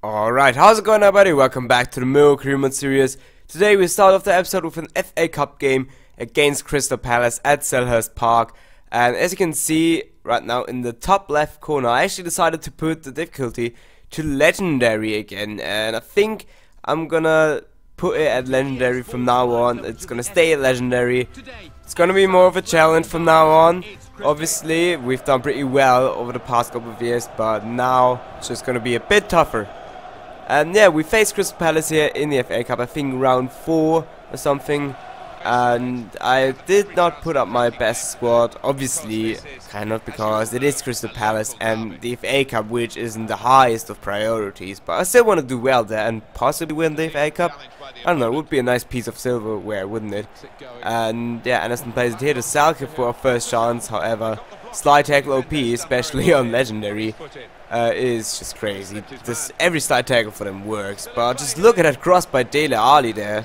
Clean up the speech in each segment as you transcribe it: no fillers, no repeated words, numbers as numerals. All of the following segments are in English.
Alright, how's it going everybody? Welcome back to the MILLWALL series. Today we start off the episode with an FA Cup game against Crystal Palace at Selhurst Park. And as you can see right now in the top left corner, I actually decided to put the difficulty to Legendary again. And I think I'm gonna put it at Legendary from now on. It's gonna stay at Legendary. It's gonna be more of a challenge from now on. Obviously, we've done pretty well over the past couple of years, but now it's just gonna be a bit tougher. And yeah, we faced Crystal Palace here in the FA Cup, I think round 4 or something. And I did not put up my best squad, obviously, kind of because it is Crystal Palace and the FA Cup, which isn't the highest of priorities. But I still want to do well there and possibly win the FA Cup. I don't know, it would be a nice piece of silverware, wouldn't it? And yeah, Anderson plays it here to Salke for our first chance. However, slide tackle OP, especially on Legendary, is just crazy. Every slide tackle for them works. But just look at that cross by Dele Alli there,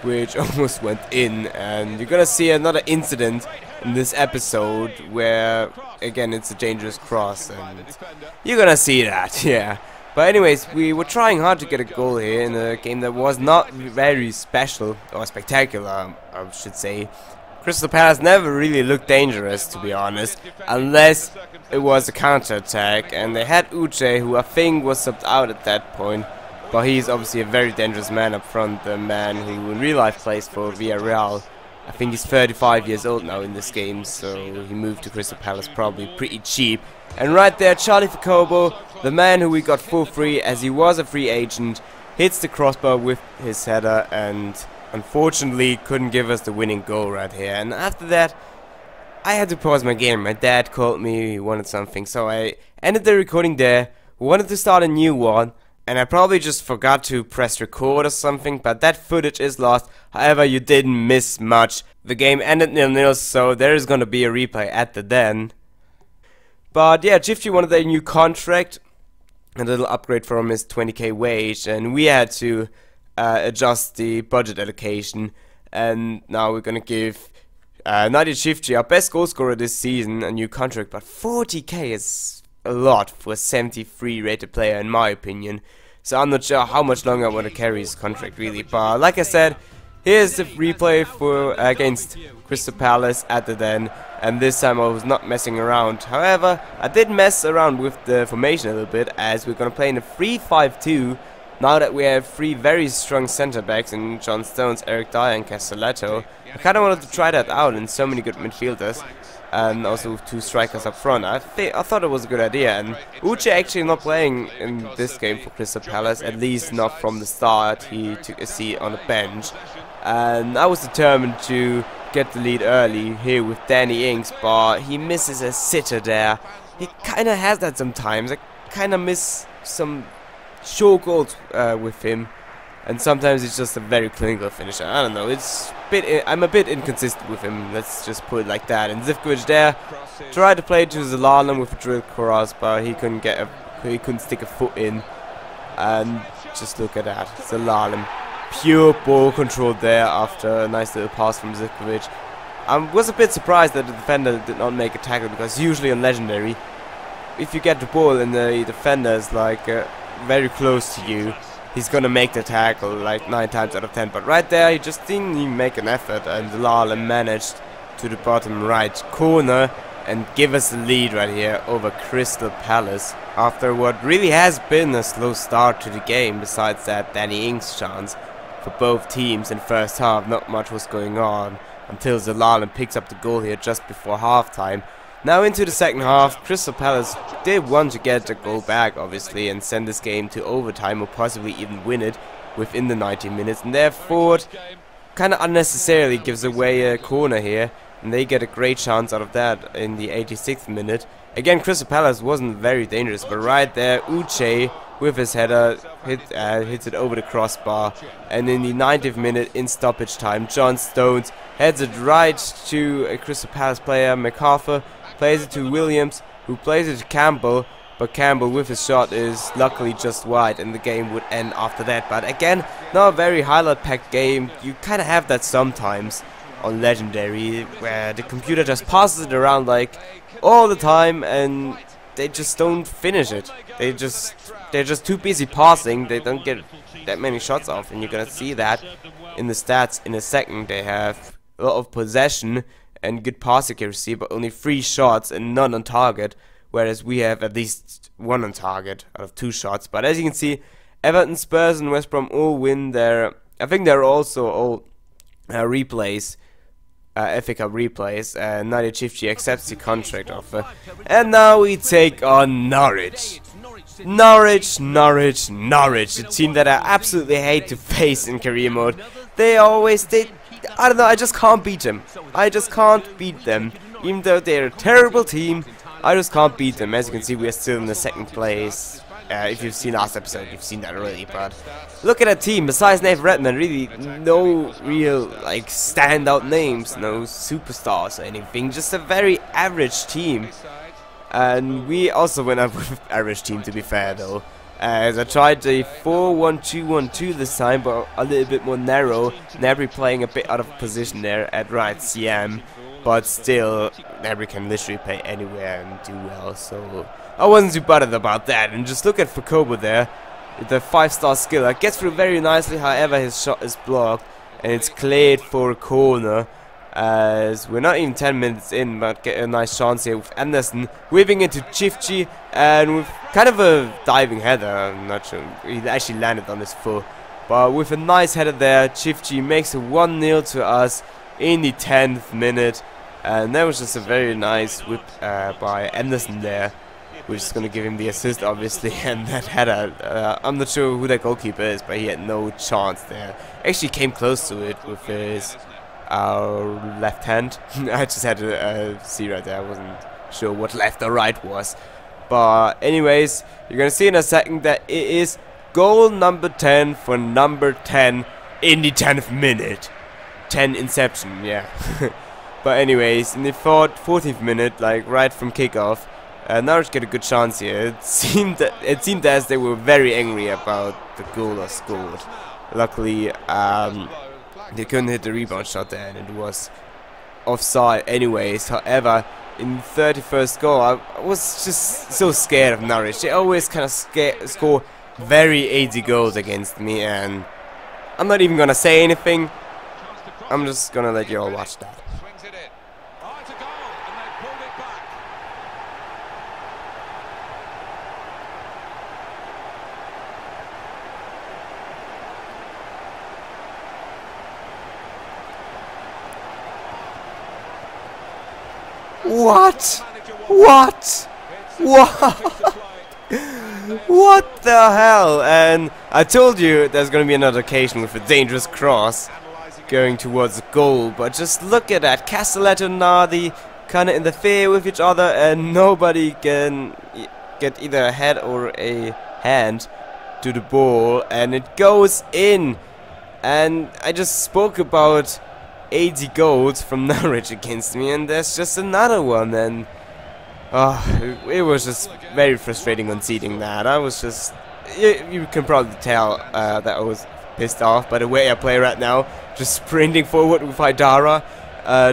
which almost went in. And you're gonna see another incident in this episode where, again, it's a dangerous cross. And you're gonna see that, yeah. But anyways, we were trying hard to get a goal here in a game that was not very special, or spectacular, I should say. Crystal Palace never really looked dangerous, to be honest, unless it was a counter-attack, and they had Uche, who I think was subbed out at that point, but he's obviously a very dangerous man up front, the man who in real life plays for Villarreal. I think he's 35 years old now in this game, so he moved to Crystal Palace probably pretty cheap. And right there, Charlie Facobo, the man who we got for free as he was a free agent, hits the crossbar with his header and unfortunately couldn't give us the winning goal right here. And after that, I had to pause my game. My dad called me, he wanted something, so I ended the recording there. We wanted to start a new one, and I probably just forgot to press record or something, but that footage is lost. However, you didn't miss much. The game ended 0-0, so there is gonna be a replay at the den. But yeah, Jifty wanted a new contract, a little upgrade from his 20k wage, and we had to adjust the budget allocation. And now we're gonna give Nadia Jifty, our best goal scorer this season, a new contract. But 40k is a lot for a 73 rated player in my opinion. So I'm not sure how much longer I want to carry his contract really. But like I said, here's the replay for against Crystal Palace at the den. And this time I was not messing around. However, I did mess around with the formation a little bit, as we're going to play in a 3-5-2. Now that we have 3 very strong center backs in John Stones, Eric Dyer and Castelletto. I kind of wanted to try that out in so many good midfielders. And also with 2 strikers up front. I thought it was a good idea. And Uche actually not playing in this game for Crystal Palace, at least not from the start. He took a seat on the bench. And I was determined to get the lead early here with Danny Ings, but he misses a sitter there. He kind of has that sometimes. I kind of miss some short goals with him, and sometimes it's just a very clinical finisher. I don't know. I'm a bit inconsistent with him. Let's just put it like that. And Zivkovic there tried to play to Zalalen with a drill cross, but he couldn't stick a foot in. And just look at that, Zalalen. Pure ball control there after a nice little pass from Zivkovic. I was a bit surprised that the defender did not make a tackle, because usually on Legendary, if you get the ball and the defender is like very close to you, he's gonna make the tackle like 9 times out of 10. But right there, he just didn't even make an effort, and Zalalen managed to the bottom right corner and give us the lead right here over Crystal Palace. After what really has been a slow start to the game, besides that Danny Ings chance for both teams in first half, not much was going on until Zalalen picks up the goal here just before halftime. Now into the second half, Crystal Palace did want to get the goal back, obviously, and send this game to overtime or possibly even win it within the 90 minutes. And therefore, kind of unnecessarily gives away a corner here, and they get a great chance out of that in the 86th minute. Again, Crystal Palace wasn't very dangerous, but right there, Uche with his header hits it over the crossbar. And in the 90th minute, in stoppage time, John Stones heads it right to a Crystal Palace player, MacArthur, plays it to Williams, who plays it to Campbell, but Campbell with his shot is luckily just wide, and the game would end after that. But again, not a very highlight-packed game. You kind of have that sometimes on Legendary, where the computer just passes it around like all the time, and they just don't finish it. They just they're just too busy passing. They don't get that many shots off, and you're gonna see that in the stats in a second. They have a lot of possession and good pass accuracy, but only 3 shots and none on target, whereas we have at least 1 on target out of 2 shots. But as you can see, Everton, Spurs and West Brom all win their, I think they're also all replays, FA Cup replays, and Nadia Chifchi accepts the contract offer. And now we take on Norwich. Norwich, a team that I absolutely hate to face in career mode. I don't know, I just can't beat them. I just can't beat them. Even though they're a terrible team, I just can't beat them. As you can see, we are still in the 2nd place. If you've seen last episode, you've seen that already. But look at that team. Besides Nate Redmond, really no real like standout names, no superstars or anything. Just a very average team. And we also went up with average team, to be fair though. As I tried the 4-1-2-1-2 this time, but a little bit more narrow. Nabry playing a bit out of position there at right CM. But still, Nabry can literally play anywhere and do well, so I wasn't too bothered about that. And just look at Fukobo there, the 5-star skiller. Gets through very nicely, however his shot is blocked, and it's cleared for a corner. As we're not even 10 minutes in, but get a nice chance here with Anderson, whipping into Chifchi, and with kind of a diving header. I'm not sure, he actually landed on his foot, but with a nice header there, Chifchi makes a 1-0 to us in the 10th minute. And that was just a very nice whip by Anderson there, which is going to give him the assist, obviously. And that header, I'm not sure who that goalkeeper is, but he had no chance there. Actually came close to it with his left hand. I just had to see right there. I wasn't sure what left or right was. But anyways, you're going to see in a second that it is goal number 10 for number 10 in the 10th minute. 10 inception, yeah. But anyways, in the 14th minute, like right from kickoff, Norwich get a good chance here. It seemed as they were very angry about the goal I scored. Luckily, they couldn't hit the rebound shot there, and it was offside anyways. However, in the 31st goal, I was just so scared of Norwich. They always kind of score very easy goals against me, and I'm not even gonna say anything. I'm just gonna let you all watch that. What? What the hell? And I told you there's gonna be another occasion with a dangerous cross going towards the goal, but just look at that. Castelletto and Nardi kinda in the fair with each other, and nobody can get either a head or a hand to the ball, and it goes in. And I just spoke about 80 goals from Norwich against me, and there's just another one. And it was just very frustrating conceding that. I was just, you can probably tell that I was pissed off by the way I play right now, just sprinting forward with Haidara,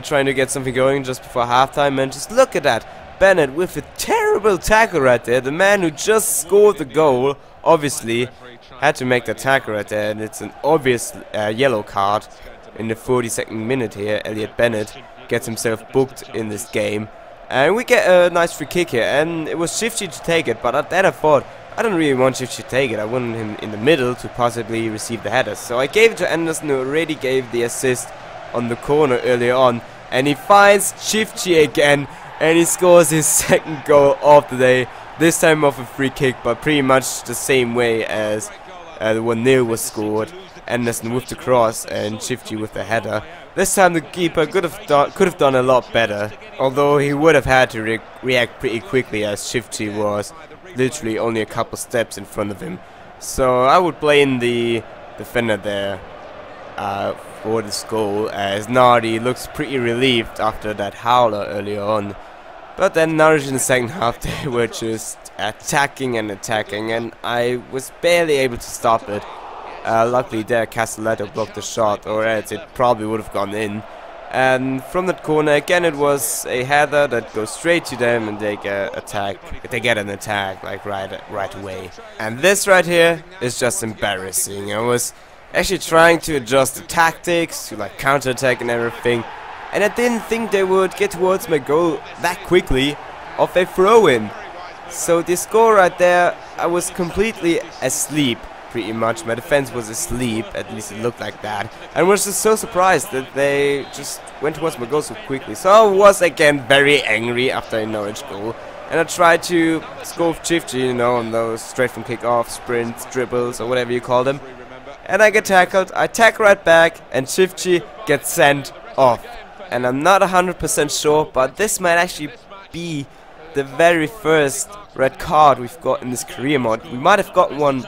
trying to get something going just before halftime. And just look at that, Bennett with a terrible tackle right there. The man who just scored the goal obviously had to make the tackle right there, and it's an obvious yellow card. In the 42nd minute here, Elliot Bennett gets himself booked in this game. And we get a nice free kick here, and it was Shifty to take it, but at that I thought, I don't really want Shifty to take it. I wanted him in the middle to possibly receive the header. So I gave it to Anderson, who already gave the assist on the corner earlier on. And he finds Shifty again, and he scores his 2nd goal of the day. This time off a free kick, but pretty much the same way as the 1-0 was scored. Anderson with the cross and Shifty with the header. This time the keeper could have done a lot better, although he would have had to react pretty quickly, as Shifty was literally only a couple steps in front of him. So I would blame the defender there for this goal, as Nardi looks pretty relieved after that howler earlier on. But then Norwich in the second half, they were just attacking, and I was barely able to stop it. Luckily there, Castelletto blocked the shot, or else it probably would have gone in. And from that corner again, it was a header that goes straight to them, and they get an attack like right away. And this right here is just embarrassing. I was actually trying to adjust the tactics to like counter-attack and everything, and I didn't think they would get towards my goal that quickly of a throw-in. So the score right there, I was completely asleep. Pretty much, my defense was asleep, at least it looked like that, and was just so surprised that they just went towards my goal so quickly. So I was again very angry after a Norwich goal, and I tried to score with Chifchi, you know, on those straight from kick-off, sprints, dribbles, or whatever you call them. And I get tackled, I tackle right back, and Chifchi gets sent off. And I'm not 100% sure, but this might actually be the very first red card we've got in this career mode. We might have got one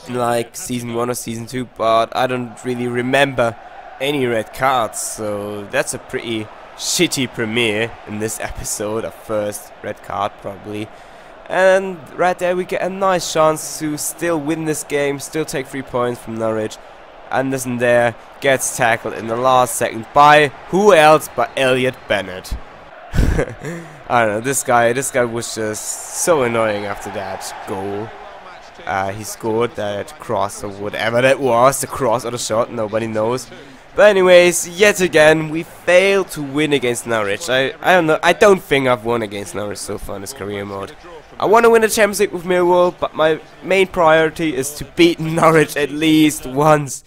in like season 1 or season 2, but I don't really remember any red cards, so that's a pretty shitty premiere in this episode, a first red card probably. And right there we get a nice chance to still win this game, still take 3 points from Norwich. Anderson there gets tackled in the last second by who else but Elliot Bennett. I don't know, this guy was just so annoying after that goal. He scored that cross or whatever that was, the cross or the shot, nobody knows. But anyways, yet again, we failed to win against Norwich. I don't know, I don't think I've won against Norwich so far in this career mode. I want to win the Champions League with Millwall, but my main priority is to beat Norwich at least once.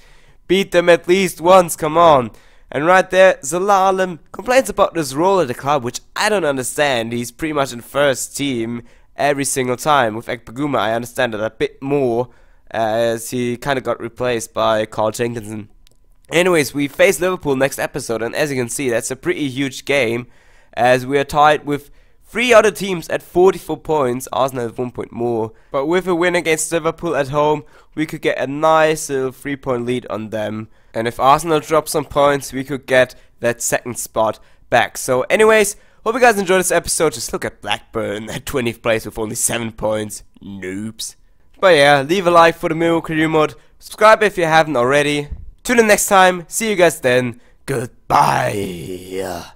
Beat them at least once, come on. And right there, Zalalem complains about this role at the club, which I don't understand. He's pretty much in the first team every single time. With Ekpaguma, I understand it a bit more, as he kind of got replaced by Carl Jenkinson. Anyways, we face Liverpool next episode, and as you can see, that's a pretty huge game, as we are tied with 3 other teams at 44 points, Arsenal has 1 point more. But with a win against Liverpool at home, we could get a nice little 3-point lead on them. And if Arsenal drops some points, we could get that second spot back. So anyways, hope you guys enjoyed this episode. Just look at Blackburn at 20th place with only 7 points. Noobs. But yeah, leave a like for the Millwall career mode. Subscribe if you haven't already. Tune in next time. See you guys then. Goodbye.